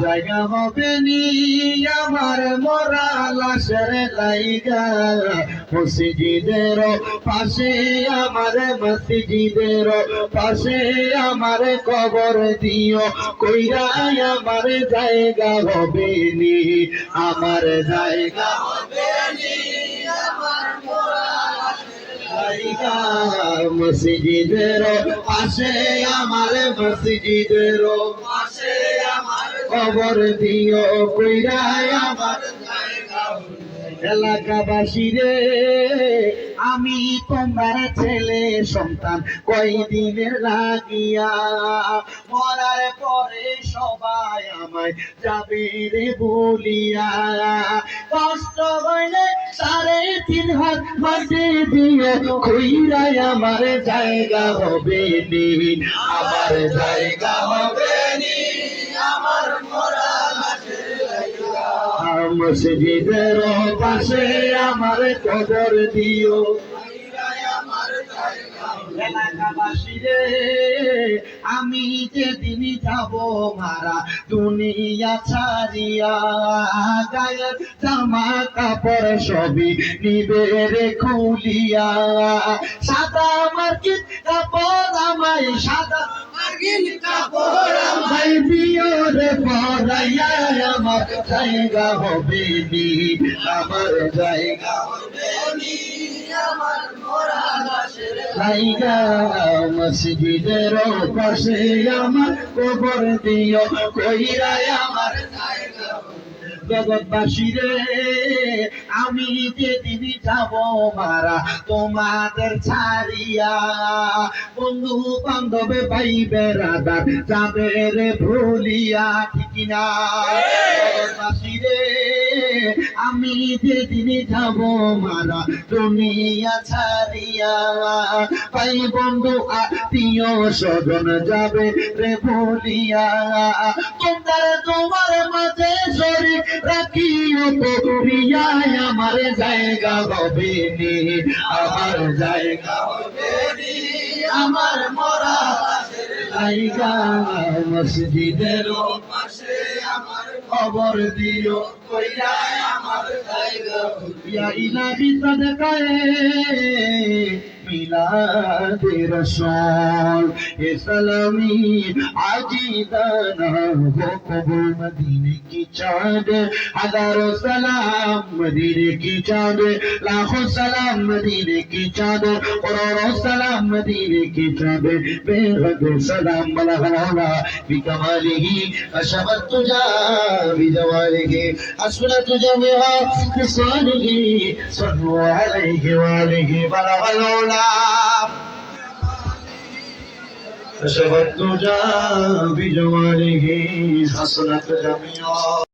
জায়গা হবে নি আমার মরা লাশের লাইগা মসজিদের পাশে আমার মসজিদের পাশে আমার কবর দিও কইরা আমার জায়গা হবে নি আমার জায়গা হবে নি আমার মরা লাইগা মসজিদের পাশে আমার মসজিদের পাশে আমার কবর দিও কইরা আমার এলাকাবাসী রে আমি তোমার ছেলে সন্তান কয়দিনের লাগিয়া মরার পরে সবাই আমায় যাবে রে বলিয়া কষ্ট হইলে 3.5 হাত মাঝে দিও কইরা আমার জায়গা হবে নি আমার জায়গা হবে নি আমার মরা মসজিদের পাশে আমার কবর দিও এলাকাবাসী রে আমি যেদিন যাব মারা দুনিয়া ছাড়িয়া গায়ের জামা কাপড় সবই নিবে রে খুলিয়া সাদা মার্কিন কাপড় আমায় সাদা মার্কিন কাপড় আমায় দিও রে পরাইয়া আমার জায়গা হবে নি আমার জায়গা হবে নি আমার মরা লাশের লাইগা মসজিদের পাশে আমার কবর দিও কইরা আমার জায়গা জগৎবাসী রে আমি যেদিন যাব মারা তোমাদের ছাড়িয়া বন্ধু বান্ধবে ভাই বেড়াদার যাবে রে ভুলিয়া ঠিক না জগৎবাসী রে আমি যেদিন যাব মারা দুনিয়া ছাড়িয়া ভাই বন্ধু আত্মীয় স্বজন যাবে রে ভুলিয়া তোমার মাঝে শরীর রাখিও করিয়ায় আমার জায়গা হবে নি আমার জায়গা হবে নি আমার মরা জায়গা মসজিদের পাশে আমার কবর দিও কইরা আমার জায়গা ইয়া ইলাহি সাদকায়ে মিলাদ রসূল এ সালামি আজিদানা हो कबूल मदीने की चाँद हजारों सलाम मदीने की चाँद लाखों सलाम मदीने की चाँद करोड़ों सलाम मदीने की चाँद बेहद सलाम मलहला बिकमालिही अशबत तुजा बिजवालिही अस्फलत जमिहा बिसानिही सल्लु अलैहि वालिही बलगलौला أشهد الدجى بجماله حسنت جميعا